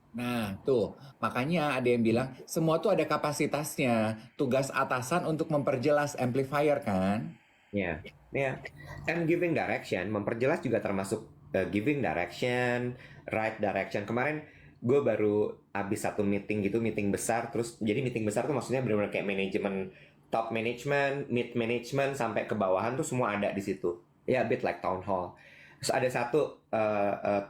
Nah, tuh. Makanya ada yang bilang, semua tuh ada kapasitasnya. Tugas atasan untuk memperjelas amplifier kan? Ya, ya. And giving direction, memperjelas juga termasuk giving direction, right direction. Kemarin gue baru habis satu meeting gitu, meeting besar. Terus jadi meeting besar tuh maksudnya benar-benar kayak manajemen, top management, mid management sampai ke bawahan tuh semua ada di situ. Ya, a bit like town hall. Terus ada satu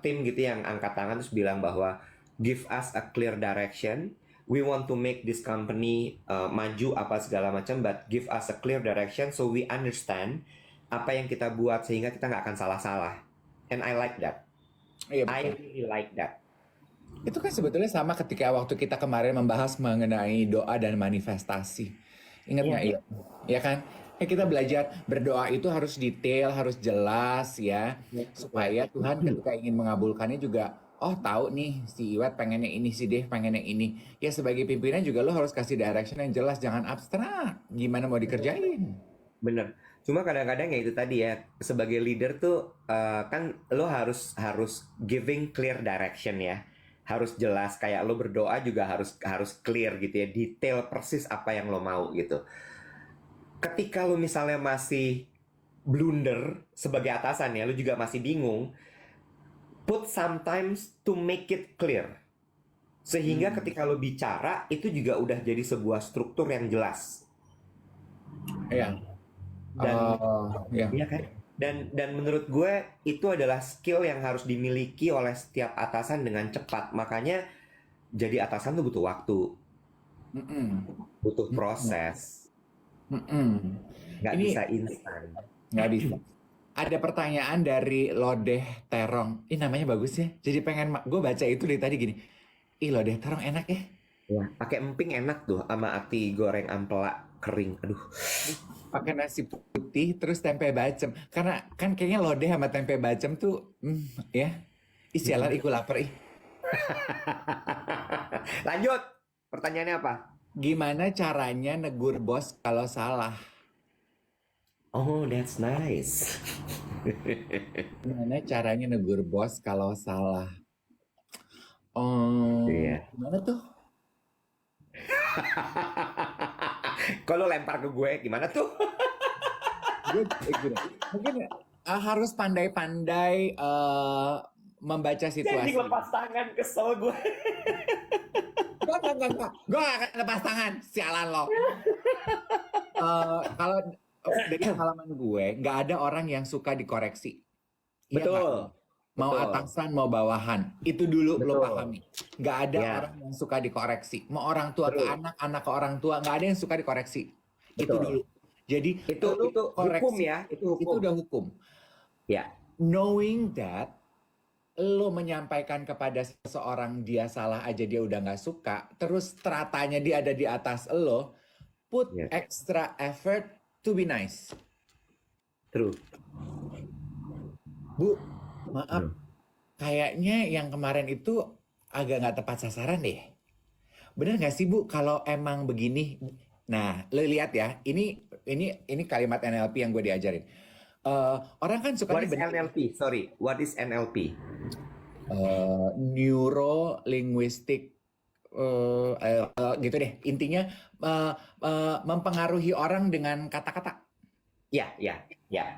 tim gitu yang angkat tangan terus bilang bahwa give us a clear direction. We want to make this company maju apa segala macam, but give us a clear direction so we understand apa yang kita buat sehingga kita nggak akan salah-salah. And I like that. Iya I betul. really like that. Itu kan sebetulnya sama ketika waktu kita kemarin membahas mengenai doa dan manifestasi. Ingat Iya, nggak ya? Ya kan? Ya kita belajar berdoa itu harus detail, harus jelas ya. Supaya Tuhan ketika ingin mengabulkannya juga, oh tahu nih si Iwat pengennya ini, si Dev pengennya ini. Ya sebagai pimpinan juga lo harus kasih direction yang jelas, jangan abstrak. Gimana mau dikerjain? bener. Cuma kadang-kadang ya itu tadi ya, sebagai leader tuh kan lo harus harus giving clear direction ya. Harus jelas kayak lo berdoa juga harus harus clear gitu ya, detail persis apa yang lo mau gitu. Ketika lo misalnya masih blunder sebagai atasan ya, lo juga masih bingung, put sometimes to make it clear. Sehingga Hmm, ketika lo bicara, itu juga udah jadi sebuah struktur yang jelas. ya. Dan, Ya. iya kan? Dan menurut gue, itu adalah skill yang harus dimiliki oleh setiap atasan dengan cepat. Makanya, jadi atasan tuh butuh waktu, Mm-mm. butuh Mm-mm. proses. Mm-mm. Nggak Ini bisa instan. nggak bisa. Ada pertanyaan dari Lodeh Terong. Ih namanya bagus ya. Jadi pengen gue baca itu dari tadi gini. Ih Lodeh Terong enak ya. Ya, pakai emping enak tuh, sama ati goreng ampela kering. Aduh. Pakai nasi putih terus tempe bacem. Karena kan kayaknya lodeh sama tempe bacem tuh ya. Ih sialan ikut lapar ih. Lanjut. Pertanyaannya apa? Gimana caranya negur bos kalau salah? Oh, that's nice. Gimana caranya negur bos kalau salah? Iya. Gimana tuh? Kalau lempar ke gue, gimana tuh? Gini, mungkin harus pandai-pandai membaca Jadi situasi. lepas tangan, kesel gue. Enggak. Gue gak akan lepas tangan, sialan lo. Kalau dari pengalaman gue, nggak ada orang yang suka dikoreksi. Iya nggak? Betul. Mau Betul. atasan, mau bawahan. Itu dulu lo Betul. pahami. Nggak ada Ya, orang yang suka dikoreksi. Mau orang tua ke terus. anak, anak ke orang tua, nggak ada yang suka dikoreksi. Itu Betul. dulu. Jadi lo Itu hukum koreksi, ya, itu itu hukum. udah hukum. Ya, Knowing that, lo menyampaikan kepada seseorang dia salah aja dia udah nggak suka, terus teratanya dia ada di atas lo, put ya, extra effort to be nice. true. Bu, maaf, Hmm. kayaknya yang kemarin itu agak nggak tepat sasaran deh. Bener nggak sih Bu kalau emang begini? Nah, lo lihat ya, ini kalimat NLP yang gue diajarin. Orang kan What sukanya is NLP? Sorry, what is NLP? neuro linguistic gitu deh. Intinya mempengaruhi orang dengan kata-kata. Ya, ya, ya,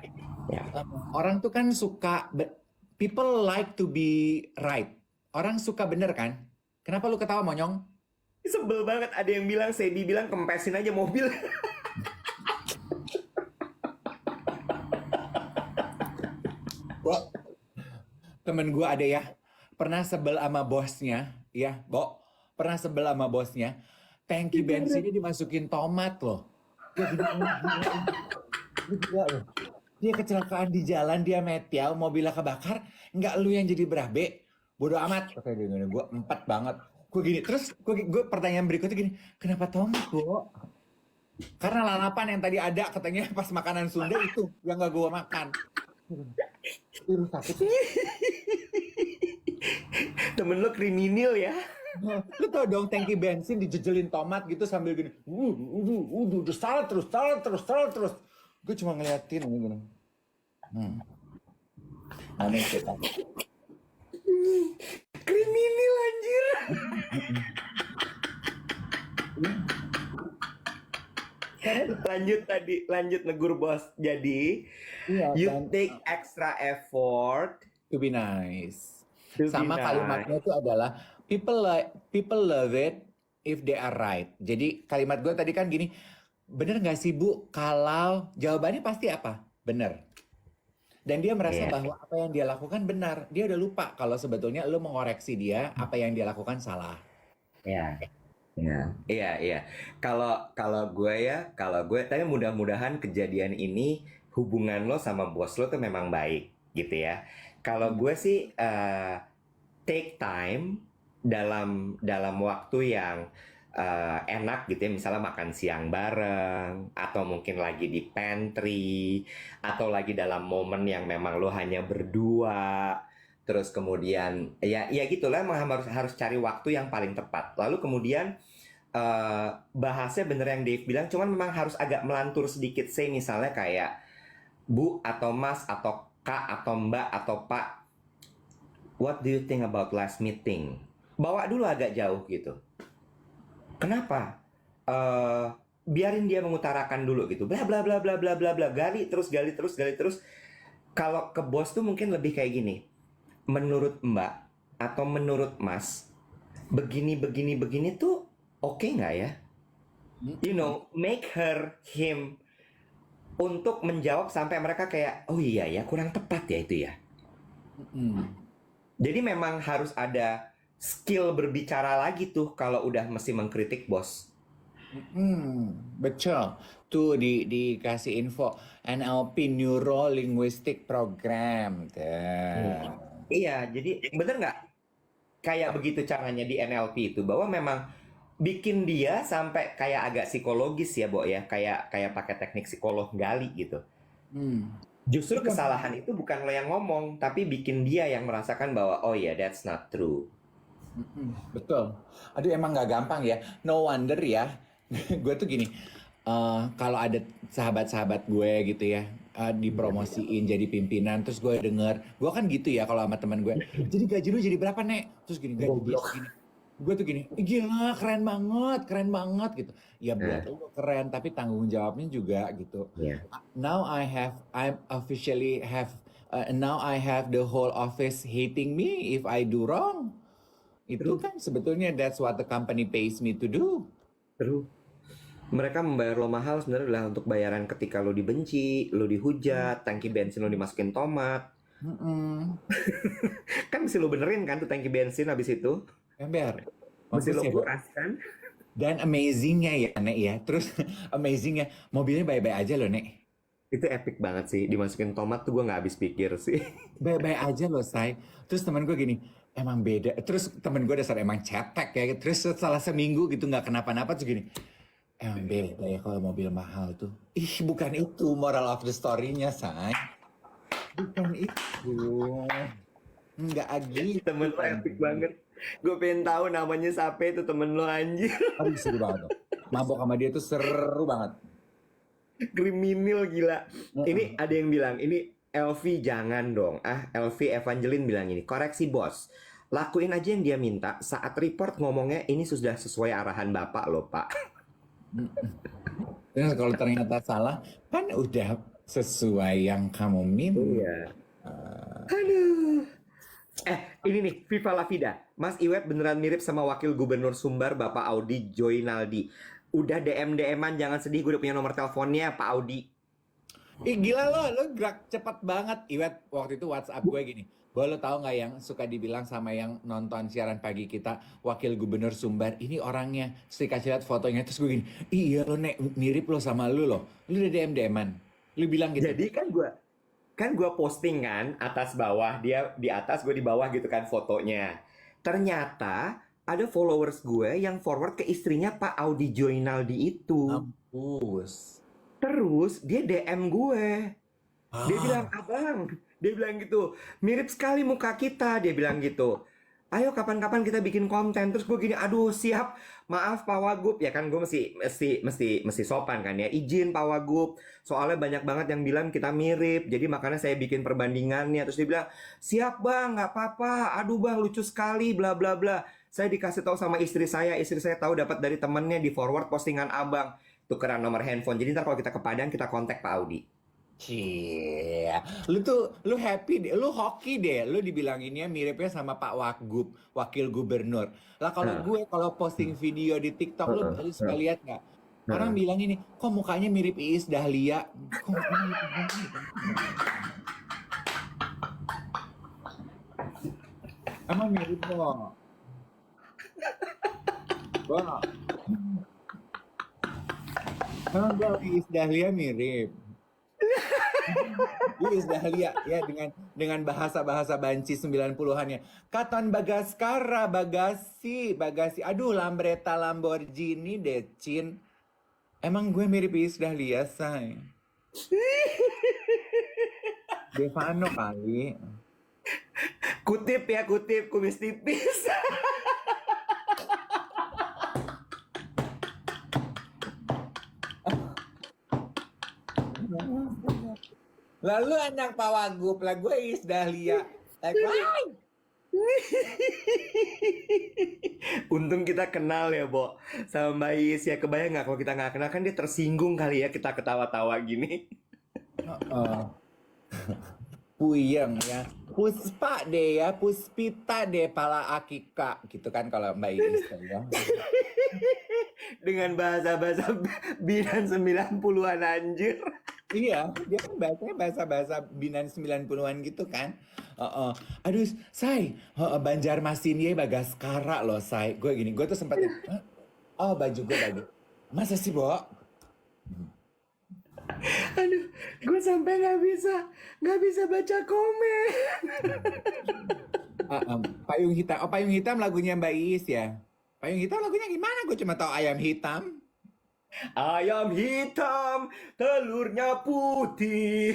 ya. Orang tuh kan suka people like to be right. Orang suka bener kan? Kenapa lu ketawa monyong? Sebel banget, ada yang bilang, Sebi bilang kempesin aja mobil. Bro, temen gue ada ya, pernah sebel sama bosnya, ya, Bo, pernah sebel sama bosnya, tangki bensinnya dimasukin tomat loh. Dia gini, lu gila loh. Dia kecelakaan di jalan, dia metiau, mobilnya kebakar, nggak lu yang jadi berabe, bodoh amat. Kata dia gini, gue empat banget. Gue gini, terus gue pertanyaan berikutnya gini, kenapa tomat, Bo? Karena lalapan yang tadi ada katanya pas makanan Sunda itu yang gak gue makan. Itu sakit. Temen lo kriminal ya. Nah, lu tau dong tangki bensin dijejelin tomat gitu sambil gini, udah salah terus. Gue cuma ngeliatin gini. Hmm. Aneh kita. Kriminal anjir. Karena Lanjut negur bos. Jadi, iya you dan take extra effort to be nice. to be Sama kalimatnya nice. itu adalah people love it if they are right. Jadi kalimat gue tadi kan gini, bener nggak sih Bu? Kalau jawabannya pasti apa? Bener. Dan dia merasa Iya, bahwa apa yang dia lakukan benar. Dia udah lupa kalau sebetulnya lo mengoreksi dia apa yang dia lakukan salah. iya, iya, iya, iya. Kalau kalau gue, tapi mudah-mudahan kejadian ini hubungan lo sama bos lo tuh memang baik, gitu ya. Kalau Hmm. gue sih take time dalam waktu yang enak gitu ya, misalnya makan siang bareng atau mungkin lagi di pantry atau lagi dalam momen yang memang lo hanya berdua, terus kemudian ya gitulah, emang harus cari waktu yang paling tepat, lalu kemudian bahasnya bener yang Dave bilang, cuman memang harus agak melantur sedikit, say misalnya kayak Bu atau Mas atau Kak atau Mbak atau Pak, what do you think about last meeting? Bawa dulu agak jauh gitu. Kenapa? Eh biarin dia mengutarakan dulu gitu. Bla bla bla bla bla bla bla. Gali terus, gali terus, gali terus. Kalau ke bos tuh mungkin lebih kayak gini. Menurut Mbak atau menurut Mas, begini begini begini tuh oke nggak ya? You Mm-mm. know, make him untuk menjawab sampai mereka kayak, oh iya ya, kurang tepat ya itu ya. Mm-mm. Jadi memang harus ada skill berbicara lagi tuh kalau udah mesti mengkritik bos. Mm-mm. Betul. Tuh dikasih info NLP Neuro Linguistic Program. Hmm. Tuh. Iya, jadi bener nggak kayak begitu caranya di NLP itu, bahwa memang bikin dia sampai kayak agak psikologis ya, Bo ya, kayak kayak pakai teknik psikolog gali gitu. Hmm. Justru Iya. kesalahan itu bukan lo yang ngomong, tapi bikin dia yang merasakan bahwa oh ya, that's not true. Mm-mm. Betul. Aduh emang nggak gampang ya. No wonder ya. Gue tuh gini, kalau ada sahabat-sahabat gue gitu ya, dipromosiin jadi pimpinan, terus gue denger, gue kan gitu ya kalau sama teman gue, jadi gaji lu jadi berapa Nek? Terus gini, gaji dia Goblok. segini. Gue tuh gini, "Ih, gila keren banget gitu. Ya buat Nah, lu keren, tapi tanggung jawabnya juga gitu. ya. Now I have the whole office hating me if I do wrong. Itu True, kan sebetulnya that's what the company pays me to do. true. Mereka membayar lo mahal sebenarnya adalah untuk bayaran ketika lo dibenci, lo dihujat, tangki bensin lo dimasukin tomat. Mm-mm. Kan mesti lo benerin kan tuh tangki bensin habis itu. Ember, Mesti mampus lo ya, Bo. kuras kan. Dan amazingnya ya, Nek ya. Terus amazingnya, mobilnya baik-baik aja loh, Nek. Itu epic banget sih. Dimasukin tomat tuh gue nggak habis pikir sih. Baik-baik aja loh, Say. Terus teman gue gini, emang beda. Terus temen gue dasar emang cetek ya. Terus setelah seminggu gitu nggak kenapa-napa, terus gini, emang beda ya kalau mobil mahal tuh. Ih, bukan itu moral of the story-nya, Say. Bukan itu. Nggak gitu. Temen lo epic banget. Gue pengen tahu namanya siapa itu temen lo anjir. Aduh, seru banget tuh. Mabok sama dia tuh seru banget. Kriminal gila. Ini Heeh. ada yang bilang, ini Elvi jangan dong. Elvi Evangeline bilang ini, koreksi bos. Lakuin aja yang dia minta. Saat report ngomongnya ini sudah sesuai arahan bapak loh pak. Terus kalau ternyata salah, kan udah sesuai yang kamu minta. Iya. Aduh. Ini nih, Viva La Vida. Mas Iwet beneran mirip sama Wakil Gubernur Sumbar, Bapak Audi Joinaldi. Udah DM-DM-an, jangan sedih, gue udah punya nomor teleponnya, Pak Audi. Ih gila lo gerak cepat banget. Iwet waktu itu WhatsApp gue gini. Bahwa lo tahu nggak yang suka dibilang sama yang nonton siaran pagi kita, Wakil Gubernur Sumbar, ini orangnya. Terus dikasih lihat fotonya, terus gue gini, iya lo Nek, mirip lo sama lo loh. Lo udah DM-DM-an. Lo bilang gitu. Jadi kan gue posting kan atas bawah, dia di atas, gue di bawah gitu kan fotonya. Ternyata ada followers gue yang forward ke istrinya Pak Audi Joinaldi itu. Mampus. Terus dia DM gue. Dia bilang, Ah, abang, dia bilang gitu, mirip sekali muka kita, dia bilang gitu. ayo kapan-kapan kita bikin konten. Terus gue gini, aduh siap, maaf Pak Wagub, ya kan gue mesti sopan kan ya, izin Pak Wagub, soalnya banyak banget yang bilang kita mirip, jadi makanya saya bikin perbandingannya. Terus dia bilang, siap bang, nggak apa-apa, aduh bang lucu sekali, bla bla bla. Saya dikasih tahu sama istri saya tahu dapat dari temennya di forward postingan abang, tukeran nomor handphone. Jadi ntar kalau kita ke Padang kita kontak Pak Audi. Cie, lu happy deh, lu hoki deh, lu dibilanginnya miripnya sama Pak Wagub, wakil gubernur. Lah kalau posting video di TikTok, lu suka lihat nggak? Orang bilang ini, kok mukanya mirip Iis Dahlia? Kok mukanya mirip banget? Emang mirip kok. Wah, emang gua sama Iis Dahlia mirip. Iis Dahlia ya dengan bahasa-bahasa banci 90-annya. Katon Bagaskara, Bagasi. Aduh, Lambretta Lamborghini Decin. Emang gue mirip Iis Dahlia, say. Devano kali. Kutip ya, kutip, kumis tipis. Lalu anak Pak Wagub, lah gue Iis Dahlia. Like, wow. Untung kita kenal ya, Bo, sama Mbak Is. Ya kebayang nggak kalau kita nggak kenal, kan dia tersinggung kali ya kita ketawa-tawa gini. Puyeng ya. Puspa deh ya, Puspita deh pala akika gitu kan kalau Mbak Iis ya. Dengan bahasa-bahasa bidan 90-an anjir. Iya, dia kan bahasanya bahasa-bahasa binan 90-an gitu kan. Aduh, say, Banjarmasin ya Bagaskara loh, say. Gue tuh sempat, oh baju gue bagus. Masa sih, Bo? Aduh, gue sampai nggak bisa baca komen. Payung Hitam lagunya Mbak Iis ya. Payung Hitam lagunya gimana? Gue cuma tahu Ayam Hitam. Ayam hitam, telurnya putih.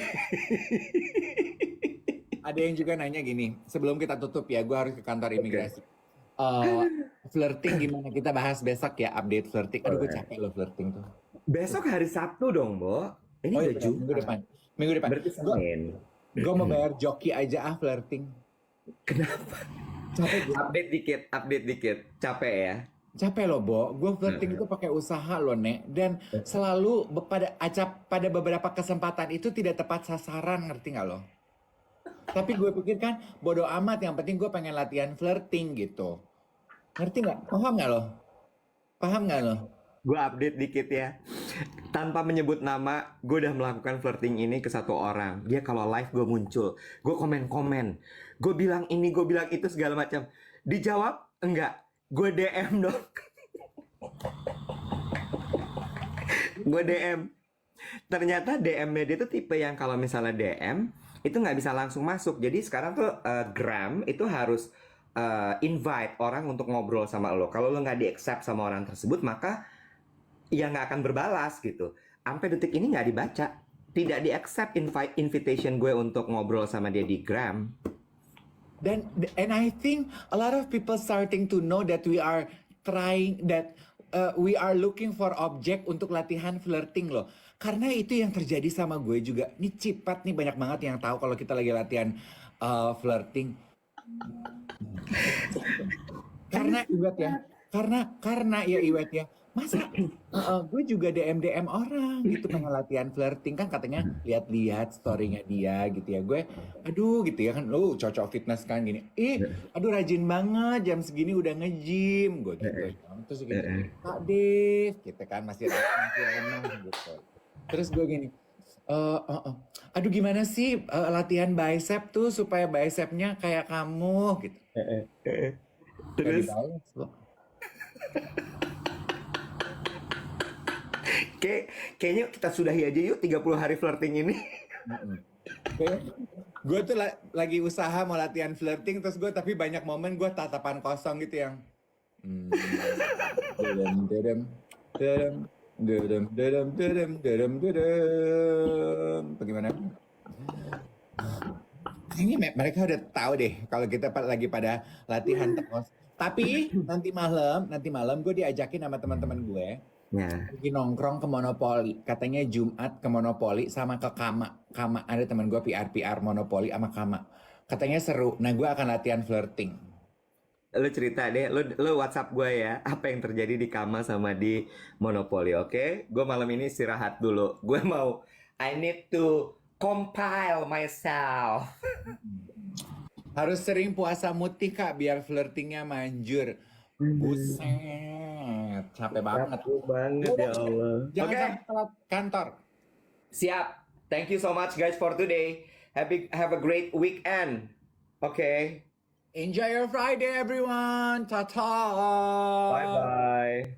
Ada yang juga nanya gini, sebelum kita tutup ya, gue harus ke kantor imigrasi. Flirting gimana? Kita bahas besok ya, update flirting. Aduh, gue capek loh flirting tuh. Besok hari Sabtu dong, Bo. Ini udah Jumat. Minggu depan. Berarti Senin. Gue mau bayar joki aja flirting. Kenapa? Capek gue. Update dikit. Capek ya? Capek loh, Bo. Gue flirting itu pakai usaha loh, Nek. Dan selalu pada beberapa kesempatan itu tidak tepat sasaran, ngerti nggak lo? Tapi gue pikir kan, bodo amat. Yang penting gue pengen latihan flirting gitu. Ngerti nggak? Paham nggak lo? Paham nggak lo? Gue update dikit ya. Tanpa menyebut nama, gue udah melakukan flirting ini ke satu orang. Dia kalau live gue muncul. Gue komen-komen. Gue bilang ini, gue bilang itu, segala macam. Dijawab? Enggak. Gue DM dong. Gue DM. Ternyata DM-nya dia tuh tipe yang kalau misalnya DM itu nggak bisa langsung masuk. Jadi sekarang tuh Gram itu harus invite orang untuk ngobrol sama lo. Kalau lo nggak di-accept sama orang tersebut, maka ya nggak akan berbalas gitu. Sampai detik ini nggak dibaca. Tidak di-accept invitation gue untuk ngobrol sama dia di Gram. And I think a lot of people starting to know that we are we are looking for object untuk latihan flirting loh. Karena itu yang terjadi sama gue juga. Ini cipat nih, banyak banget yang tahu kalau kita lagi latihan flirting. Karena Iwet ya, karena ya Iwet ya, masa gue juga DM orang gitu pengen latihan flirting, kan katanya lihat-lihat story-nya dia gitu ya. Gue aduh gitu ya kan, lu cocok fitness kan gini, aduh rajin banget jam segini udah nge-gym gue gitu. Terus gitu, Kak Dev gitu kan, masih enak gitu. Terus gue gini, aduh gimana sih latihan bicep tuh supaya bicepnya kayak kamu gitu. Terus kayaknya kita sudahi aja yuk 30 hari flirting ini. Gue tuh lagi usaha mau latihan flirting, terus gue tapi banyak momen gue tatapan kosong gitu yang bagaimana? Kayaknya mereka udah tahu deh kalau kita lagi pada latihan terus. Tapi nanti malam gue diajakin sama teman-teman gue Ya. pergi nongkrong ke Monopoli. Katanya Jumat ke Monopoli sama ke Kama. Kama ada teman gue PR Monopoli sama Kama. Katanya seru. Nah, gue akan latihan flirting. Lu cerita deh, lu WhatsApp gue ya, apa yang terjadi di Kama sama di Monopoly, oke? Gue malam ini istirahat dulu. I need to compile myself. Harus sering puasa muti Kak biar flirtingnya manjur. Buset, capek banget. Capek banget ya Allah. Jangan Oke, sampai telat kantor. siap. Thank you so much guys for today. Have a great weekend. Oke. Enjoy your Friday everyone. Ta-ta. Bye bye.